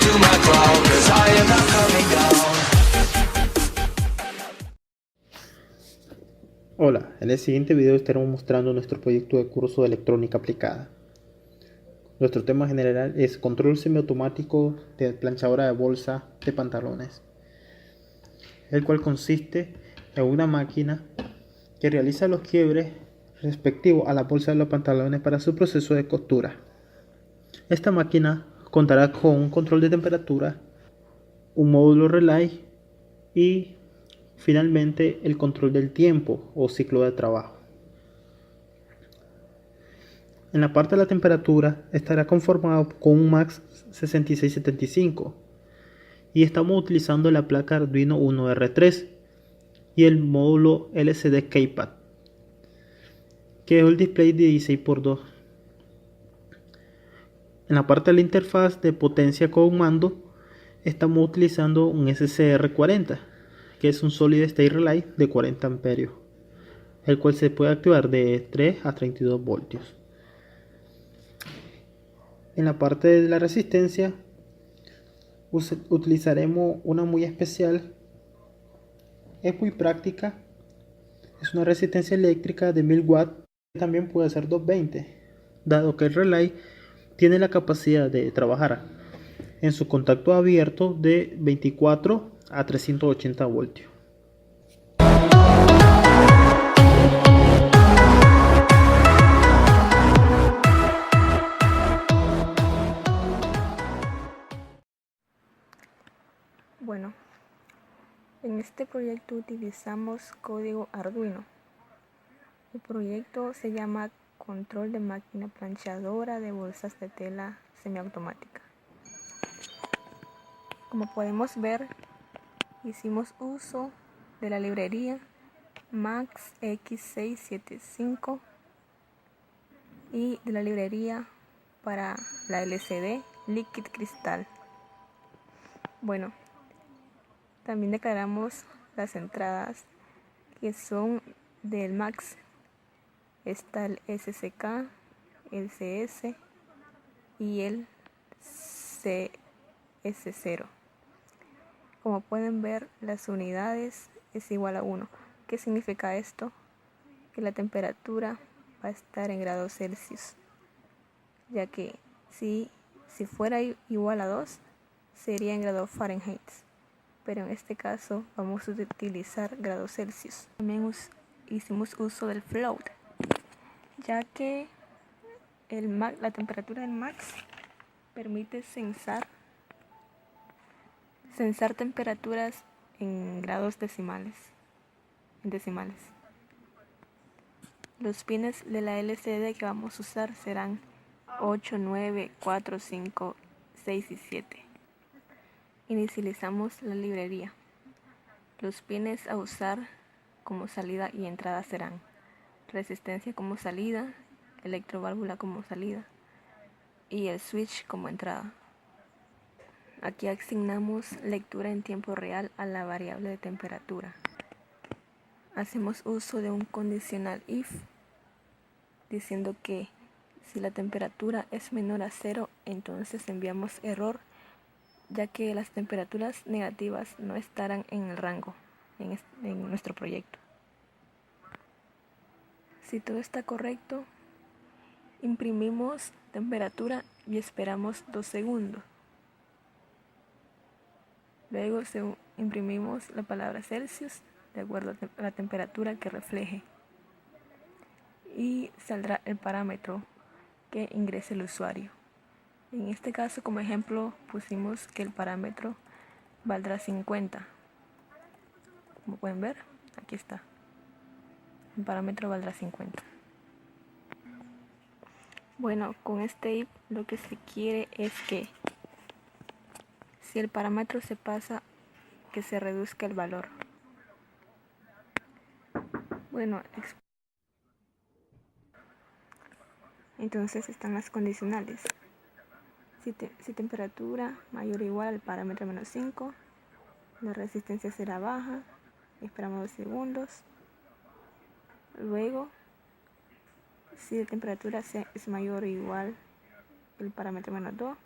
to my crown, 'cause I am not coming down. Hola, en el siguiente video estaremos mostrando nuestro proyecto de curso de electrónica aplicada. Nuestro tema general es control semiautomático de planchadora de bolsa de pantalones, el cual consiste en una máquina que realiza los quiebres respectivos a la bolsa de los pantalones para su proceso de costura. Esta máquina contará con un control de temperatura, un módulo relay y finalmente el control del tiempo o ciclo de trabajo. En la parte de la temperatura estará conformado con un MAX 6675 y estamos utilizando la placa Arduino Uno R3 y el módulo LCD Keypad, que es el display de 16x2. En la parte de la interfaz de potencia con mando estamos utilizando un SCR40, que es un Solid State Relay de 40 amperios, el cual se puede activar de 3 a 32 voltios. En la parte de la resistencia utilizaremos una muy especial, es muy práctica, es una resistencia eléctrica de 1000 watts, que también puede ser 220, dado que el relay tiene la capacidad de trabajar en su contacto abierto de 24 a 380 voltios. Bueno, en este proyecto utilizamos código Arduino. El proyecto se llama Control de máquina planchadora de bolsas de tela semiautomática. Como podemos ver, hicimos uso de la librería Max X675 y de la librería para la LCD Liquid Crystal. Bueno, también declaramos las entradas que son del Max. Está el SCK, el CS y el CS0. Como pueden ver, las unidades es igual a 1. ¿Qué significa esto? Que la temperatura va a estar en grados Celsius, ya que si fuera igual a 2 sería en grados Fahrenheit, pero en este caso vamos a utilizar grados Celsius. También hicimos uso del float, ya que la temperatura del max permite censar temperaturas en grados decimales. Los pines de la LCD que vamos a usar serán 8, 9, 4, 5, 6 y 7. Inicializamos la librería. Los pines a usar como salida y entrada serán resistencia como salida, electroválvula como salida y el switch como entrada. Aquí asignamos lectura en tiempo real a la variable de temperatura. Hacemos uso de un condicional if, diciendo que si la temperatura es menor a 0, entonces enviamos error, ya que las temperaturas negativas no estarán en el rango en nuestro proyecto. Si todo está correcto, imprimimos temperatura y esperamos 2 segundos. Luego imprimimos la palabra Celsius de acuerdo a la temperatura que refleje y saldrá el parámetro que ingrese el usuario. En este caso, como ejemplo, pusimos que el parámetro valdrá 50. Como pueden ver, aquí está. El parámetro valdrá 50. Bueno, con este if lo que se quiere es que si el parámetro se pasa, que se reduzca el valor. Bueno, entonces están las condicionales. Si temperatura mayor o igual al parámetro menos 5, la resistencia será baja, esperamos 2 segundos. Luego, si la temperatura es mayor o igual al parámetro menos 2,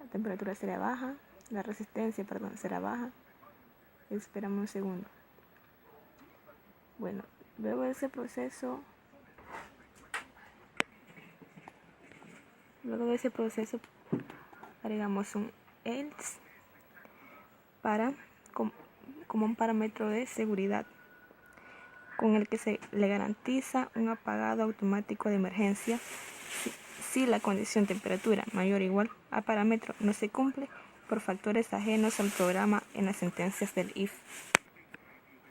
La temperatura será baja, la resistencia, será baja. Esperamos un segundo. Bueno, luego de ese proceso, agregamos un else como un parámetro de seguridad con el que se le garantiza un apagado automático de emergencia si la condición temperatura mayor o igual a parámetro no se cumple por factores ajenos al programa en las sentencias del if.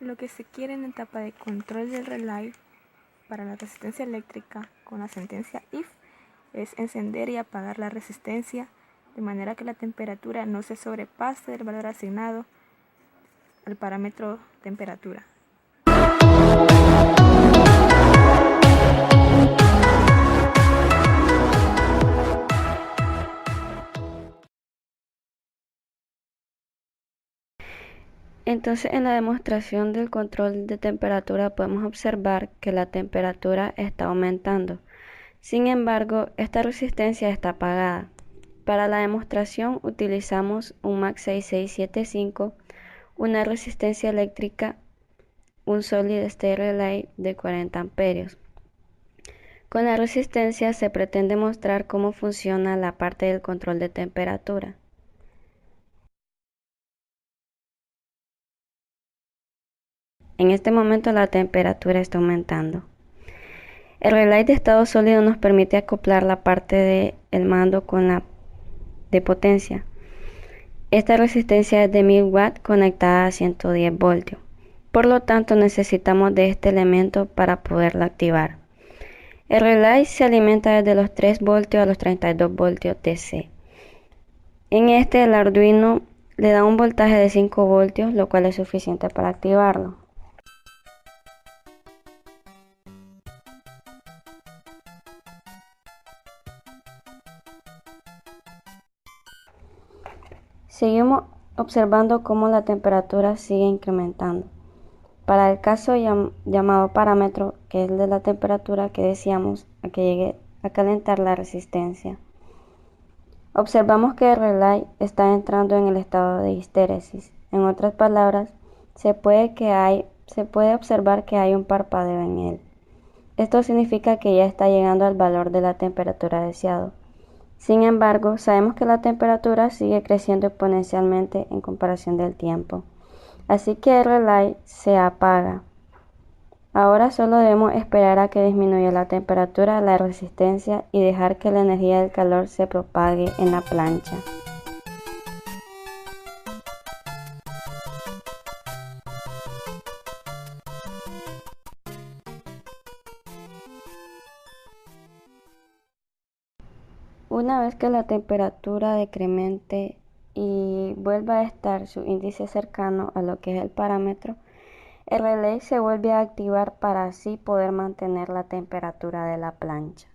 Lo que se quiere en la etapa de control del relay para la resistencia eléctrica con la sentencia if es encender y apagar la resistencia de manera que la temperatura no se sobrepase del valor asignado al parámetro temperatura. Entonces, en la demostración del control de temperatura podemos observar que la temperatura está aumentando. Sin embargo, esta resistencia está apagada. Para la demostración utilizamos un MAX 6675, una resistencia eléctrica, un Solid State Relay de 40 amperios. Con la resistencia se pretende mostrar cómo funciona la parte del control de temperatura. En este momento la temperatura está aumentando. El relay de estado sólido nos permite acoplar la parte del mando con la de potencia. Esta resistencia es de 1000 watts conectada a 110 voltios. Por lo tanto, necesitamos de este elemento para poderlo activar. El relay se alimenta desde los 3 voltios a los 32 voltios DC. En este, el Arduino le da un voltaje de 5 voltios, lo cual es suficiente para activarlo. Seguimos observando cómo la temperatura sigue incrementando. Para el caso llamado parámetro, que es el de la temperatura que deseamos a que llegue a calentar la resistencia, observamos que el relay está entrando en el estado de histéresis. En otras palabras, se puede observar que hay un parpadeo en él. Esto significa que ya está llegando al valor de la temperatura deseado. Sin embargo, sabemos que la temperatura sigue creciendo exponencialmente en comparación del tiempo. Así que el relay se apaga. Ahora solo debemos esperar a que disminuya la temperatura, la resistencia y dejar que la energía del calor se propague en la plancha. Una vez que la temperatura decremente y vuelva a estar su índice cercano a lo que es el parámetro, el relay se vuelve a activar para así poder mantener la temperatura de la plancha.